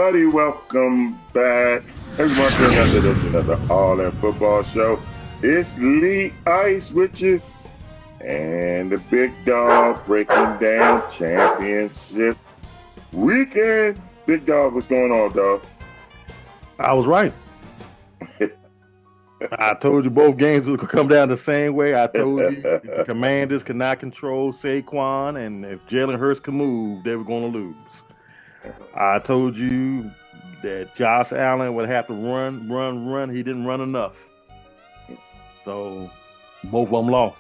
everybody. Welcome back. Everyone to another edition of the All In Football Show. It's Lee Ice with you and the big dog breaking down championship weekend. Big dog, what's going on, dog? I was right. I told you both games would come down the same way. I told you the Commanders could not control Saquon, and if Jalen Hurts could move, they were going to lose. I told you that Josh Allen would have to run. He didn't run enough. So both of them lost.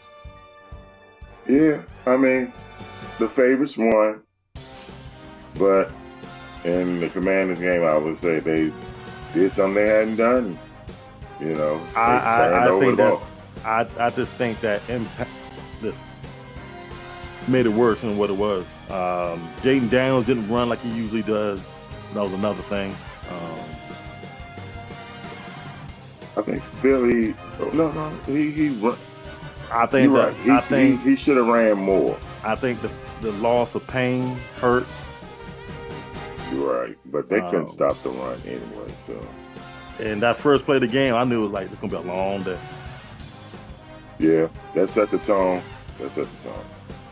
Yeah, I mean, the favorites won, but in the Commanders game, I would say they did something they hadn't done. You know, I just think that this made it worse than what it was. Jaden Daniels didn't run like he usually does. That was another thing. I think Philly. No, he run. I think that. Right. He should have ran more. I think the loss of Payne hurts. You're right, but they couldn't stop the run anyway. So. And that first play of the game, I knew it was like it's gonna be a long day. Yeah, that set the tone.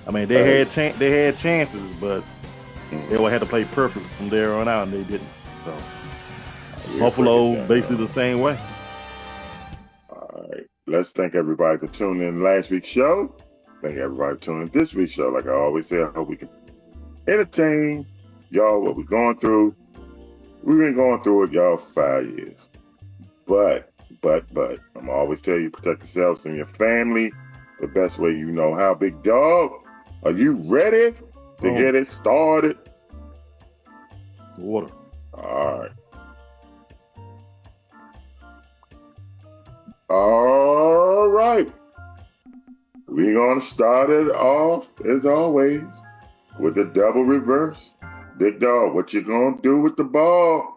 I mean, they had chances, but they all had to play perfect from there on out, and they didn't. So Buffalo basically the same way. All right, let's thank everybody for tuning in last week's show. Thank everybody for tuning in this week's show. Like I always say, I hope we can entertain y'all what we're going through. We've been going through it, y'all, for 5 years. But, I'm always tell you, protect yourselves and your family the best way you know how. Big dog, are you ready to get it started? Water. All right. All right. We're going to start it off, as always, with the double reverse. Big dog, what you going to do with the ball?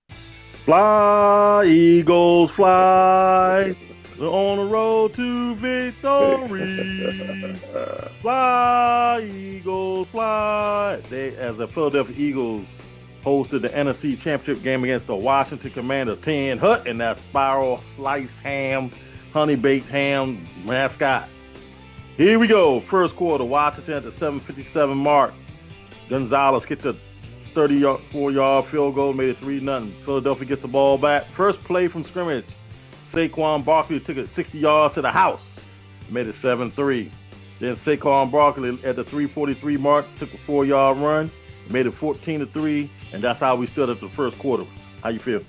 Fly, Eagles, fly. We're on the road to victory. Fly, Eagles, fly. They, as the Philadelphia Eagles hosted the NFC Championship game against the Washington Commanders, Tin Hut and that spiral slice ham, honey baked ham mascot. Here we go. First quarter, Washington at the 7:57 mark. Gonzalez kicked the 34-yard field goal, made it 3-0. Philadelphia gets the ball back. First play from scrimmage. Saquon Barkley took it 60 yards to the house, made it 7-3. Then Saquon Barkley at the 3:43 mark took a 4-yard run, made it 14-3, and that's how we stood at the first quarter. How you feel?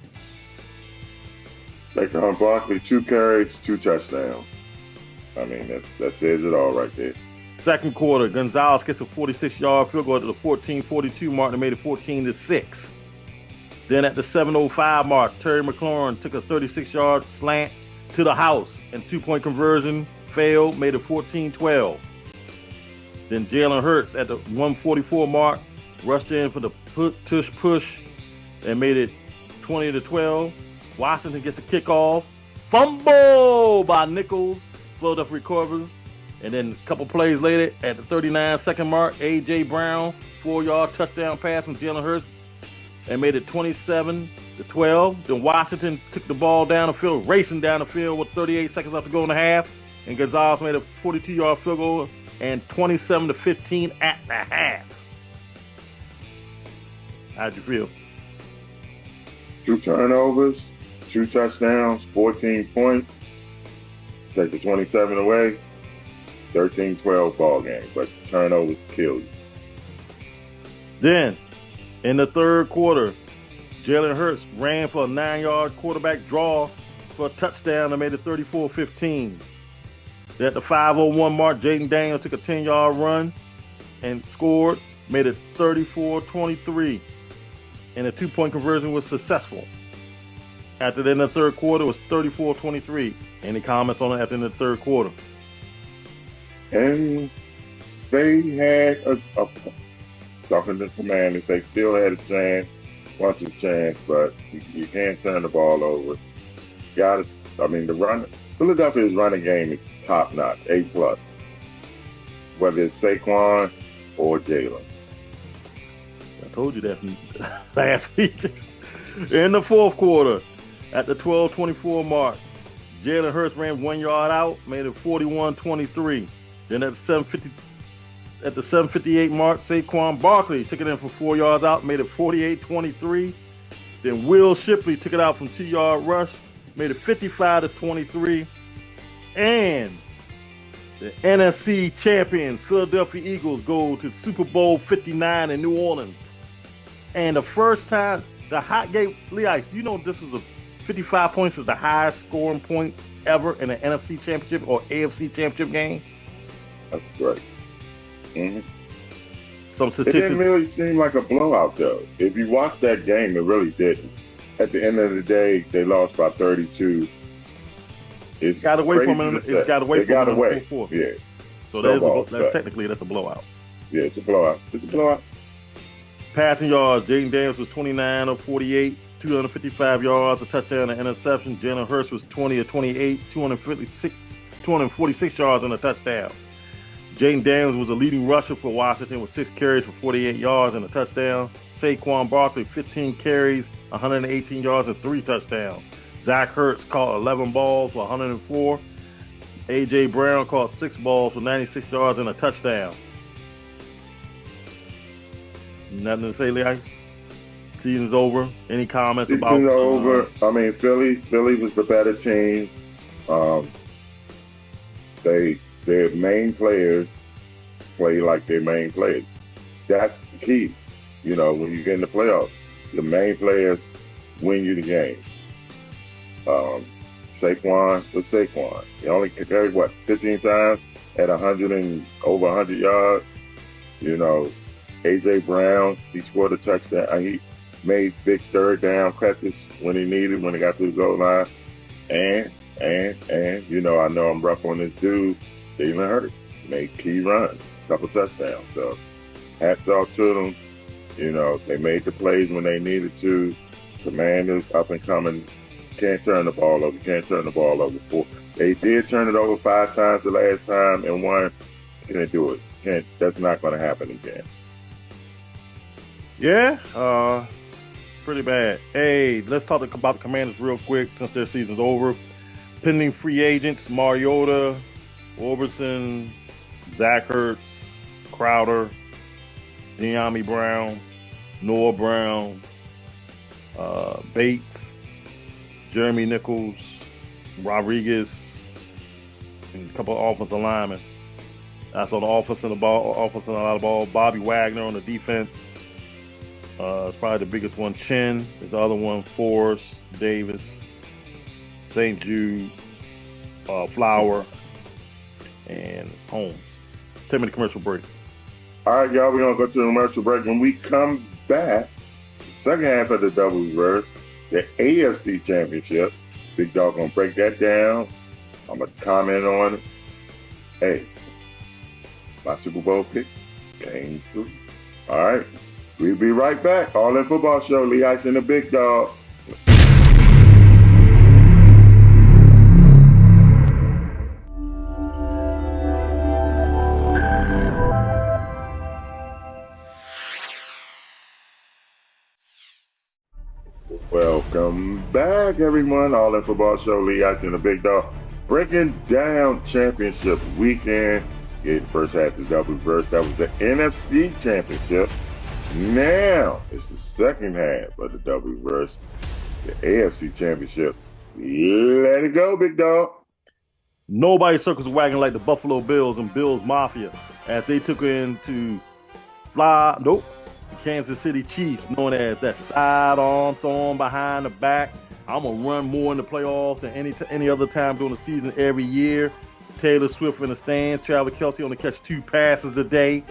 Saquon Barkley, 2 carries, 2 touchdowns. I mean, that says it all right there. Second quarter, Gonzalez gets a 46-yard field goal to the 14:42 mark and made it 14-6. Then at the 7:05 mark, Terry McLaurin took a 36-yard slant to the house and 2-point conversion failed, made it 14-12. Then Jalen Hurts at the 1:44 mark rushed in for the push and made it 20-12. Washington gets a kickoff. Fumble by Nichols. Philadelphia recovers. And then a couple plays later, at the 39-second mark, A.J. Brown, 4-yard touchdown pass from Jalen Hurts and made it 27-12. Then Washington took the ball down the field, racing down the field with 38 seconds left to go in the half. And Gonzalez made a 42-yard field goal and 27-15 at the half. How'd you feel? 2 turnovers, 2 touchdowns, 14 points. Take the 27 away. 13-12 ball game, but turnovers kill you. Then, in the third quarter, Jalen Hurts ran for a 9-yard quarterback draw for a touchdown and made it 34-15. At the 5:01 mark, Jaden Daniels took a 10-yard run and scored, made it 34-23. And the 2-point conversion was successful. After the end of the third quarter, it was 34-23. Any comments on it at the end of the third quarter? And they had talking to the Commanders, they still had a chance, but you can't turn the ball over. Philadelphia's running game is top notch, A+. Whether it's Saquon or Jalen. I told you that last week. In the fourth quarter, at the 12:24 mark, Jalen Hurts ran 1 yard out, made it 41-23. Then at the 7:58 mark, Saquon Barkley took it in for 4 yards out, made it 48-23. Then Will Shipley took it out from 2-yard rush, made it 55-23. And the NFC champion Philadelphia Eagles go to Super Bowl 59 in New Orleans. And the first time, the hot game, Lee Ice, do you know this was 55 points is the highest scoring points ever in an NFC championship or AFC championship game? That's right. Mm-hmm. Some It statistics. didn't really seem like a blowout, though. If you watch that game, it really didn't. At the end of the day, they lost by 32. It's got away from him. It got away from him in the fourth quarter. Yeah. So technically that's a blowout. Yeah, it's a blowout. It's a blowout. Passing yards, Jaden Daniels was 29 of 48, 255 yards, a touchdown, and interception. Jalen Hurts was 20 of 28, 246 yards and a touchdown. Jaden Daniels was the leading rusher for Washington with 6 carries for 48 yards and a touchdown. Saquon Barkley, 15 carries, 118 yards and 3 touchdowns. Zach Ertz caught 11 balls for 104. A.J. Brown caught 6 balls for 96 yards and a touchdown. Nothing to say, Lee? Season's over. Any comments about? Season's over. I mean, Philly was the better team. Their main players play like their main players. That's the key. You know, when you get in the playoffs, the main players win you the game. Saquon was Saquon. He only carried 15 times at 100 and over 100 yards. You know, A.J. Brown, he scored a touchdown. He made big third down catches when he needed, when he got to the goal line. And you know, I know I'm rough on this dude, Jalen Hurts, made key runs, a couple touchdowns. So hats off to them. You know, they made the plays when they needed to. Commanders up and coming. Can't turn the ball over. They did turn it over 5 times the last time and won. Can't do it. That's not going to happen again. Yeah, pretty bad. Hey, let's talk about the Commanders real quick since their season's over. Pending free agents: Mariota, Orbison, Zach Ertz, Crowder, De'Ami Brown, Noah Brown, Bates, Jeremy Nichols, Rodriguez, and a couple of offensive linemen. That's on the offense and a lot of ball. Bobby Wagner on the defense. Probably the biggest one. Chin is the other one. Forrest, Davis, St. Jude, Flower, and Holmes. 10-minute commercial break. All right, y'all, we're going to go to the commercial break. When we come back, second half of the double reverse, the AFC Championship. Big Dog going to break that down. I'm going to comment on it. Hey, my Super Bowl pick, game 2. All right, we'll be right back. All In Football Show, Lee Ice and the Big Dog. Welcome back, everyone. All In Football Show, Lee Ice and the Big Dog. Breaking down championship weekend. Yeah, the first half of the double reverse. That was the NFC Championship. Now it's the second half of the double reverse. The AFC Championship. Let it go, Big Dog. Nobody circles the wagon like the Buffalo Bills and Bills Mafia as they took into the Kansas City Chiefs, known as that sidearm thrown behind the back. I'm going to run more in the playoffs than any other time during the season every year. Taylor Swift in the stands. Travis Kelce only catch 2 passes a day.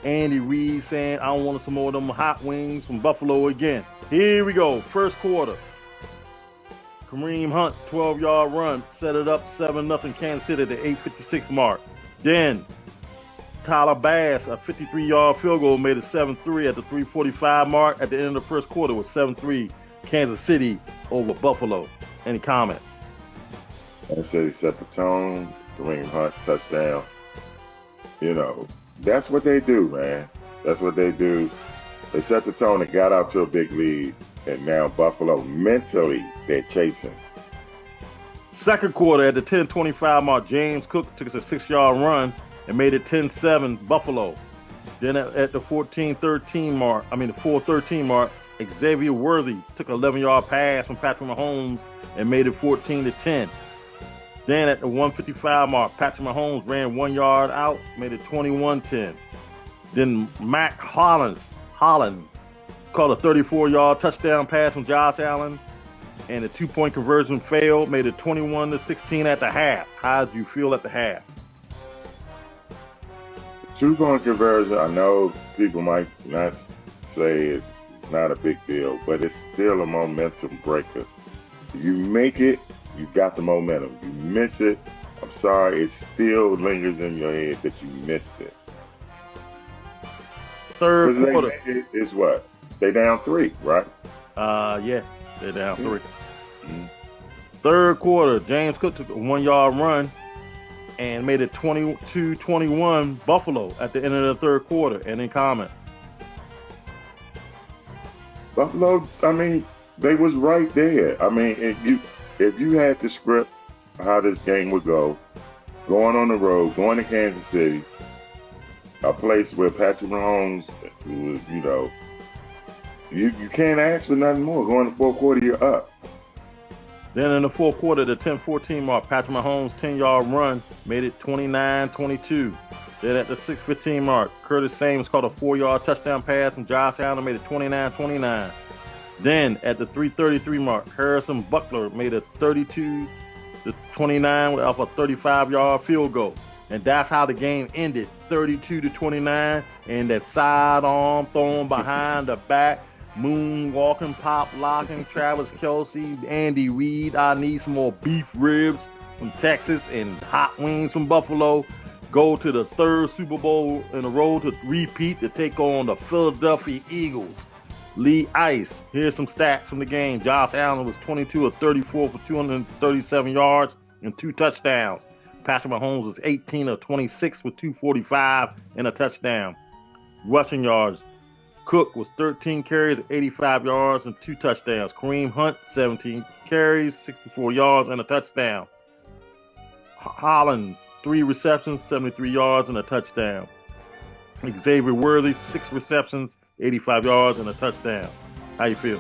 Andy Reid saying, I don't want some more of them hot wings from Buffalo again. Here we go. First quarter. Kareem Hunt, 12-yard run, set it up 7-0 Kansas City at the 8:56 mark. Then Tyler Bass, a 53-yard field goal, made it 7-3 at the 3:45 mark. At the end of the first quarter was 7-3 Kansas City over Buffalo. Any comments? I said he set the tone. Kareem Hunt, touchdown. You know, that's what they do, man. That's what they do. They set the tone and got out to a big lead. And now Buffalo mentally they're chasing. Second quarter at the 10:25 mark, James Cook took us a 6-yard run and made it 10-7 Buffalo. Then at the 4:13 mark, Xavier Worthy took an 11-yard pass from Patrick Mahomes and made it 14-10. Then at the 1:55 mark, Patrick Mahomes ran 1 yard out, made it 21-10. Then Mac Hollins caught a 34-yard touchdown pass from Josh Allen, and the 2-point conversion failed, made it 21-16 at the half. How did you feel at the half? 2-point conversion, I know people might not say it's not a big deal, but it's still a momentum breaker. You make it, you got the momentum. You miss it, I'm sorry, it still lingers in your head that you missed it. Third quarter. Is what? They down 3, right? Yeah, they're down 3. Mm-hmm. Third quarter, James Cook took a 1-yard run and made it 22-21 Buffalo at the end of the third quarter. Any comments? Buffalo, I mean, they was right there. I mean, if you had the script how this game would go, going on the road, going to Kansas City, a place where Patrick Mahomes was, you can't ask for nothing more. Going to the fourth quarter, you're up. Then in the fourth quarter, the 10-14 mark, Patrick Mahomes' 10-yard run made it 29-22. Then at the 6:15 mark, Curtis Samuels caught a 4-yard touchdown pass from Josh Allen, made it 29-29. Then at the 3:33 mark, Harrison Butker made a 32-29 off a 35-yard field goal. And that's how the game ended, 32-29. And that sidearm thrown behind the back, moonwalking, pop locking, Travis Kelce, Andy Reid. I need some more beef ribs from Texas and hot wings from Buffalo. Go to the third Super Bowl in a row to repeat to take on the Philadelphia Eagles. Lee Ice. Here's some stats from the game. Josh Allen was 22 of 34 for 237 yards and 2 touchdowns. Patrick Mahomes was 18 of 26 with 245 and a touchdown. Rushing yards. Cook was 13 carries, 85 yards and 2 touchdowns. Kareem Hunt, 17 carries, 64 yards and a touchdown. Hollins, 3 receptions, 73 yards and a touchdown. Xavier Worthy, 6 receptions, 85 yards and a touchdown. How you feel?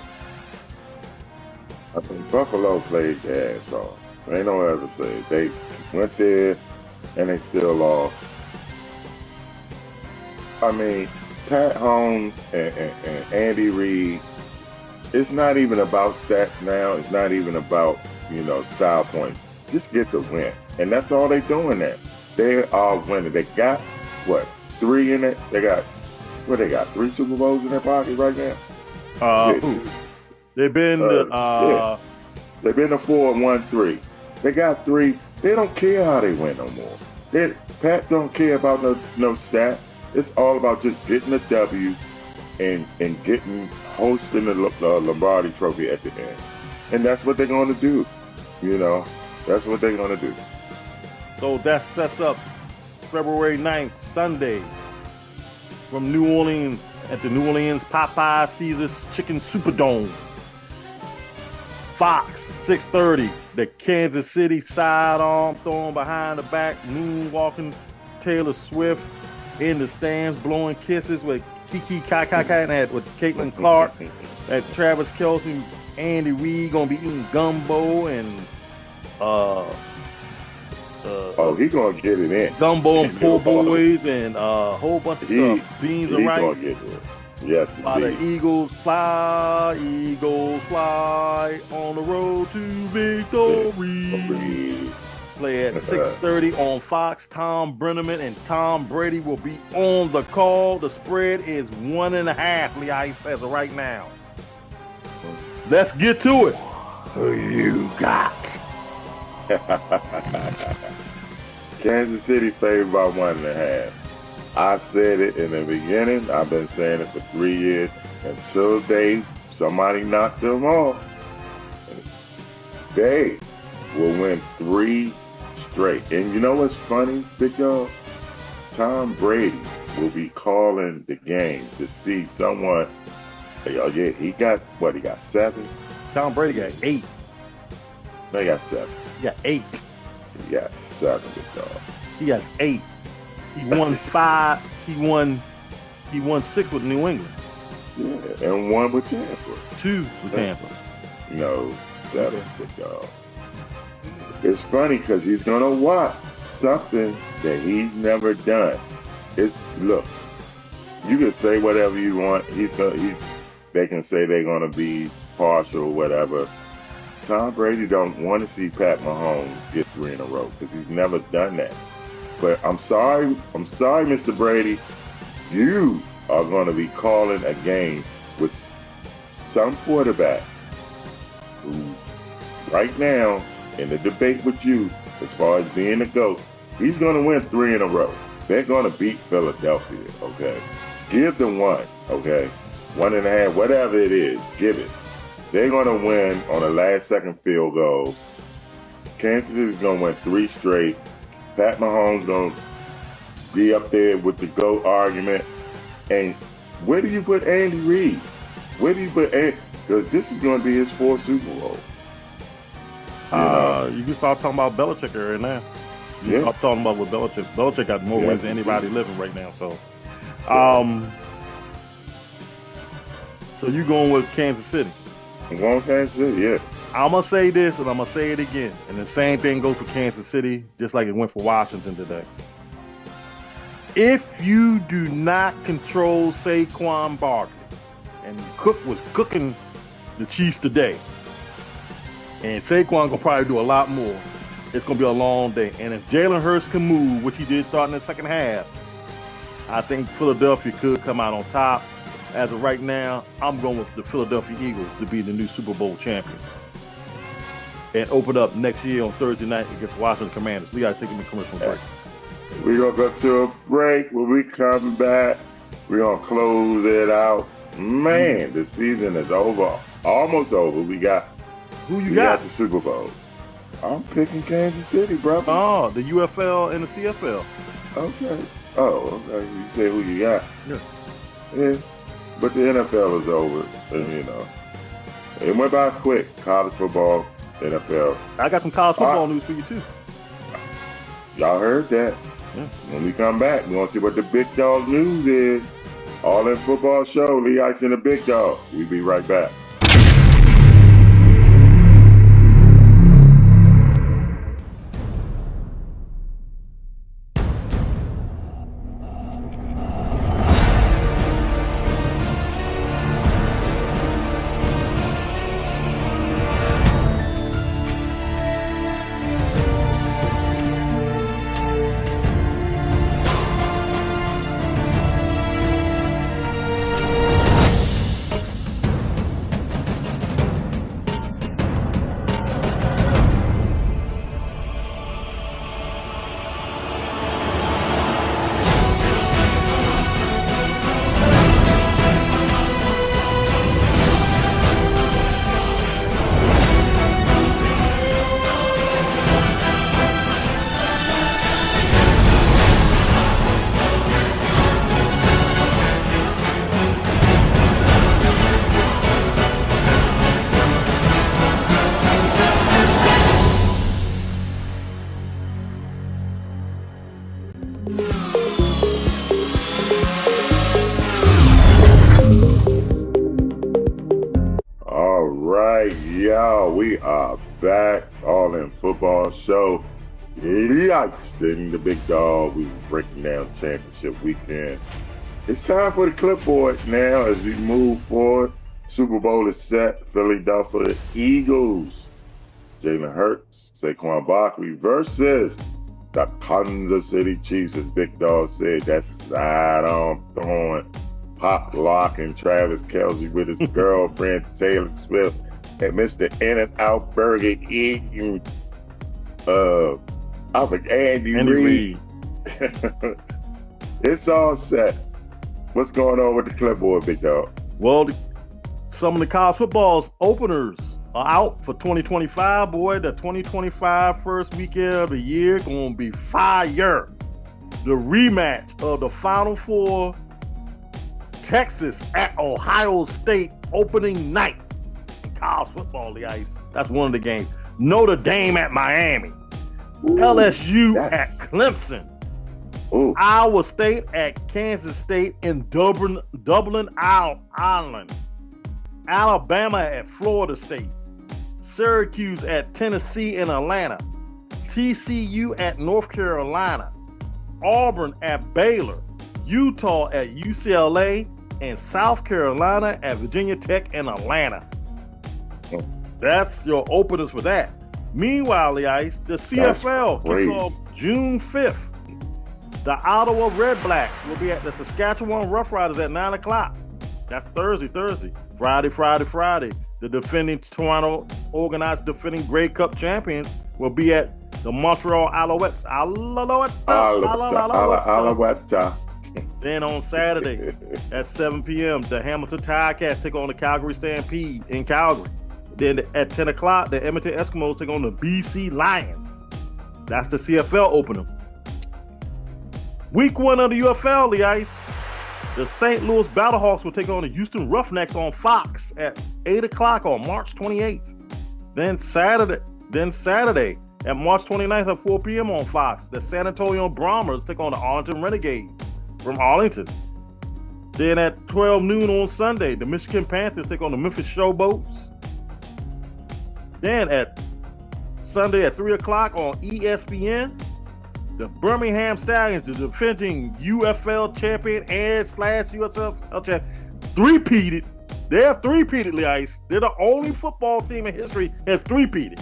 I think Buffalo played their ass off. Ain't no other to say. They went there and they still lost. I mean, Pat Holmes and Andy Reid, it's not even about stats now. It's not even about, style points. Just get the win. And that's all they're doing now. They are winning. They got, 3 in it? They got 3 Super Bowls in their pocket right now? They've been they've been to 4 and 1-3. They got 3. They don't care how they win no more. Pat don't care about no stat. It's all about just getting a W and hosting the Lombardi Trophy at the end. And that's what they're going to do. That's what they're going to do. So that sets up February 9th, Sunday, from New Orleans at the New Orleans Popeye Caesars Chicken Superdome. Fox, 6:30, the Kansas City sidearm thrown behind the back, moonwalking Taylor Swift in the stands, blowing kisses with Kiki Kakaka with Caitlin Clark, at Travis Kelce, Andy Reid gonna be eating gumbo and he gonna get it in. Gumbo and po' boys and a whole bunch of stuff. Beans and rice. Gonna get it. Yes, By the Eagles fly on the road to victory. Play at 6:30 on Fox. Tom Brenneman and Tom Brady will be on the call. The spread is 1.5, Lee Ice, as of right now. Let's get to it. Who you got? Kansas City favored by 1.5. I said it in the beginning. I've been saying it for 3 years until somebody knocked them off. They will win 3 straight. And you know what's funny, Big Dog? Tom Brady will be calling the game to see someone Yeah, he got what? He got 7. Tom Brady got 8. No, he got 7. He got 8. He got 7, big dog. He has 8. He won 5. He won 6 with New England. Yeah, and 1 with Tampa. 2 with Tampa. No, 7, big dog. It's funny because he's gonna watch something that he's never done. Look, you can say whatever you want. They can say they're gonna be partial or whatever. Tom Brady don't want to see Pat Mahomes get 3 in a row because he's never done that. But I'm sorry, Mr. Brady. You are going to be calling a game with some quarterback who, right now, in the debate with you, as far as being the GOAT, he's going to win 3 in a row. They're going to beat Philadelphia, okay? Give them 1, okay? 1.5, whatever it is, give it. They're going to win on a last-second field goal. Kansas City's going to win 3 straight. Pat Mahomes going to be up there with the GOAT argument. And where do you put Andy Reid? Where do you put Andy? Because this is going to be his 4th Super Bowl. You can start talking about Belichick right now. You Yeah. start talking about what Belichick. Belichick got more wins than anybody living right now. So, so you going with Kansas City? I'm going with Kansas City, yeah. I'm going to say this and I'm going to say it again. And the same thing goes for Kansas City, just like it went for Washington today. If you do not control Saquon Barkley, and Cook was cooking the Chiefs today, and Saquon going to probably do a lot more, it's going to be a long day. And if Jalen Hurts can move, which he did start in the second half, I think Philadelphia could come out on top. As of right now, I'm going with the Philadelphia Eagles to be the new Super Bowl champions and open up next year on Thursday night against Washington Commanders. We got to take them to commercial break. We're going to go to a break. When we come back, we're going to close it out. Man, the season is over. Almost over. We got the Super Bowl. I'm picking Kansas City, brother. Oh, the UFL and the CFL. Okay. Oh, okay. You say who you got. Yeah. But the NFL is over. And, it went by quick. College football, NFL. I got some college football news for you, too. Y'all heard that. Yeah. When we come back, we're going to see what the big dog news is. All in Football Show, Lee Ikes and the Big Dog. We'll be right back. All right, y'all, we are back. All in Football Show. Yikes, and the Big Dog. We breaking down championship weekend. It's time for the clipboard now as we move forward. Super Bowl is set. Philadelphia Eagles. Jalen Hurts, Saquon Barkley versus the Kansas City Chiefs, as Big Dog said. That's sidearm throwing, pop locking Travis Kelce with his girlfriend Taylor Swift and Mr. In-N-Out Burger eating Andy Reid. It's all set. What's going on with the clipboard, Big Dog? Well, some of the college football's openers are out for 2025. Boy, the 2025 first weekend of the year going to be fire. The rematch of the Final Four, Texas at Ohio State opening night in college football, the ice. That's one of the games. Notre Dame at Miami. Ooh, LSU at Clemson. Ooh. Iowa State at Kansas State in Dublin, Ireland. Alabama at Florida State. Syracuse at Tennessee in Atlanta. TCU at North Carolina. Auburn at Baylor. Utah at UCLA. And South Carolina at Virginia Tech in Atlanta. That's your openers for that. Meanwhile, the ice, the CFL kicks off June 5th. The Ottawa Red Blacks will be at the Saskatchewan Roughriders at 9 o'clock. That's Thursday. Friday. The defending Toronto organized defending Grey Cup champions will be at the Montreal Alouettes. Alouette. Then on Saturday at 7 p.m., the Hamilton Ticats take on the Calgary Stampede in Calgary. Then at 10 o'clock, the Edmonton Eskimos take on the BC Lions. That's the CFL opener. Week 1 of the UFL, the ice. The St. Louis Battlehawks will take on the Houston Roughnecks on Fox at 8 o'clock on March 28th. Then Saturday at March 29th at 4 p.m. on Fox, the San Antonio Brahmas take on the Arlington Renegades from Arlington. Then at 12 noon on Sunday, the Michigan Panthers take on the Memphis Showboats. Then at Sunday at 3 o'clock on ESPN, the Birmingham Stallions, the defending UFL champion and /USFL champion, three-peated. They have three-peated, Ice. They're the only football team in history that's three-peated.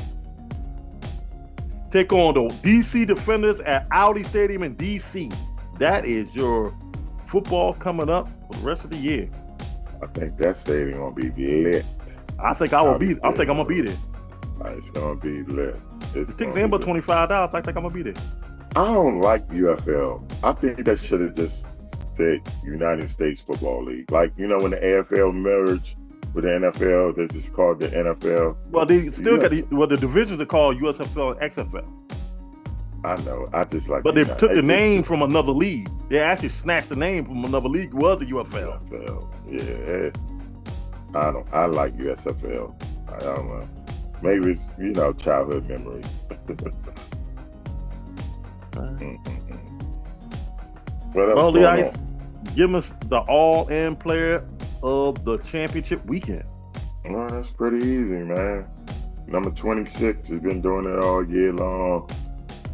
Take on the DC Defenders at Audi Stadium in DC. That is your football coming up for the rest of the year. I think that stadium gonna be lit. I think I'm gonna be there. It's gonna be lit. It takes in about $25. I think I'm gonna be there. I don't like UFL. I think that should have just said United States Football League. Like, you know, when the AFL merged with the NFL, this is called the NFL. Well, they still got the divisions are called USFL and XFL. I know. I just like. But they took the name from another league. They actually snatched the name from another league. It was the UFL. Yeah. I like USFL. I don't know. Maybe it's, childhood memory. Well, the Ice, give us the all-in player of the championship weekend. Well, that's pretty easy, man. Number 26 has been doing it all year long.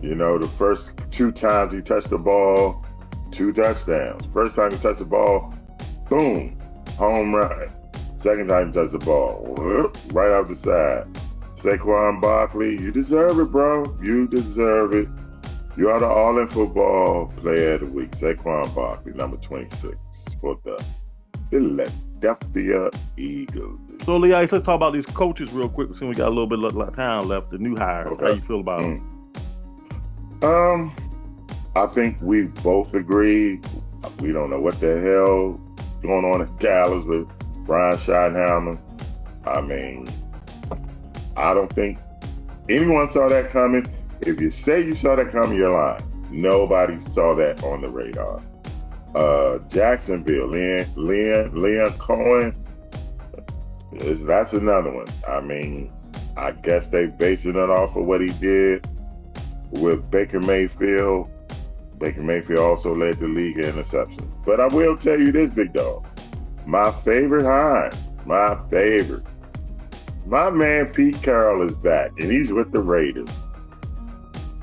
The first 2 times he touched the ball, 2 touchdowns. First time he touched the ball, boom, home run. Second time he touched the ball, whoop, right off the side. Saquon Barkley, you deserve it, bro. You deserve it. You are the all-in football player of the week. Saquon Barkley, number 26 for the Philadelphia Eagles. So, Lee, let's talk about these coaches real quick. Since we got a little bit of time left, the new hires. Okay. How you feel about them? I think we both agree. We don't know what the hell going on in Dallas with Brian Schottenheimer. I mean, I don't think anyone saw that coming. If you say you saw that coming, you're lying. Nobody saw that on the radar. Jacksonville, Leon Cohen, that's another one. I mean, I guess they basing it off of what he did with Baker Mayfield. Baker Mayfield also led the league in interceptions. But I will tell you this, big dog. My favorite hire, my man Pete Carroll is back, and he's with the Raiders.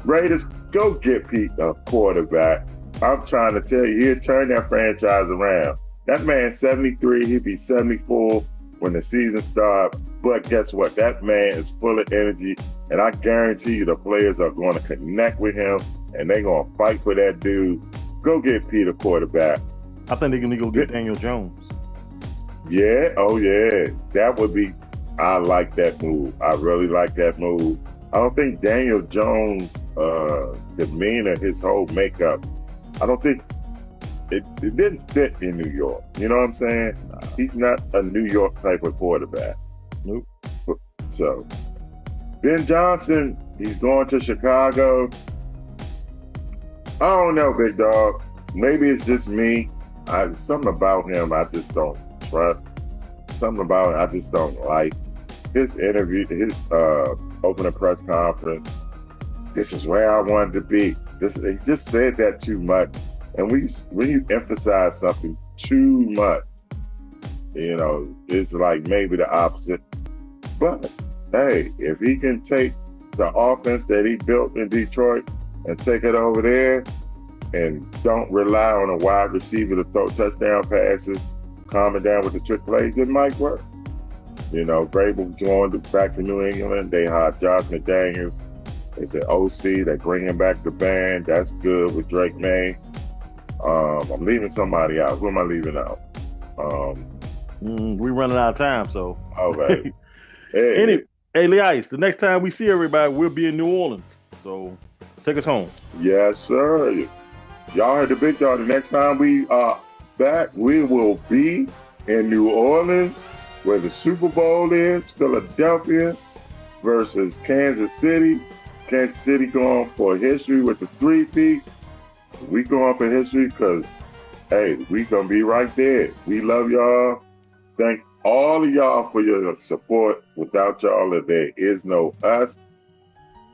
Raiders, go get Pete a quarterback. I'm trying to tell you, he'll turn that franchise around. That man's 73, he'll be 74 when the season starts. But guess what? That man is full of energy, and I guarantee you the players are going to connect with him, and they're going to fight for that dude. Go get Pete a quarterback. I think they're going to go get Daniel Jones. Yeah, that would be, I like that move. I really like that move. I don't think Daniel Jones' demeanor, his whole makeup, I don't think it didn't fit in New York. You know what I'm saying? He's not a New York type of quarterback. Nope. So, Ben Johnson, he's going to Chicago. I don't know, big dog. Maybe it's just me. Something about him I just don't trust. something about it I just don't like. His interview, his opening press conference, this is where I wanted to be. He just said that too much. And when you emphasize something too much, you know, it's like maybe the opposite. But hey, if he can take the offense that he built in Detroit and take it over there and don't rely on a wide receiver to throw touchdown passes, calming down with the trick plays, it might work. You know, Vrabel going back to New England. They hired Josh McDaniels. It's an OC. They bring him back to band. That's good with Drake May. I'm leaving somebody out. Who am I leaving out? We running out of time, so. All right. Hey, Lee Ice, the next time we see everybody, we'll be in New Orleans. So take us home. Yes, sir. Y'all heard the big dog. The next time we are back, we will be in New Orleans, where the Super Bowl is, Philadelphia versus Kansas City. Kansas City going for history with the 3-peat. We going for history because, hey, we going to be right there. We love y'all. Thank all of y'all for your support. Without y'all, there is no us.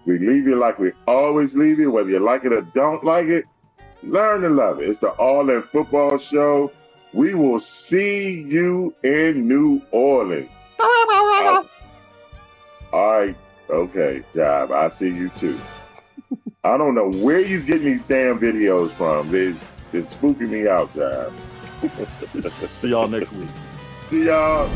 We leave you like we always leave you, whether you like it or don't like it. Learn to love it. It's the All In Football Show. We will see you in New Orleans. All right. Okay, Job. I see you too. I don't know where you getting these damn videos from. It's spooking me out, Job. See y'all next week. See y'all.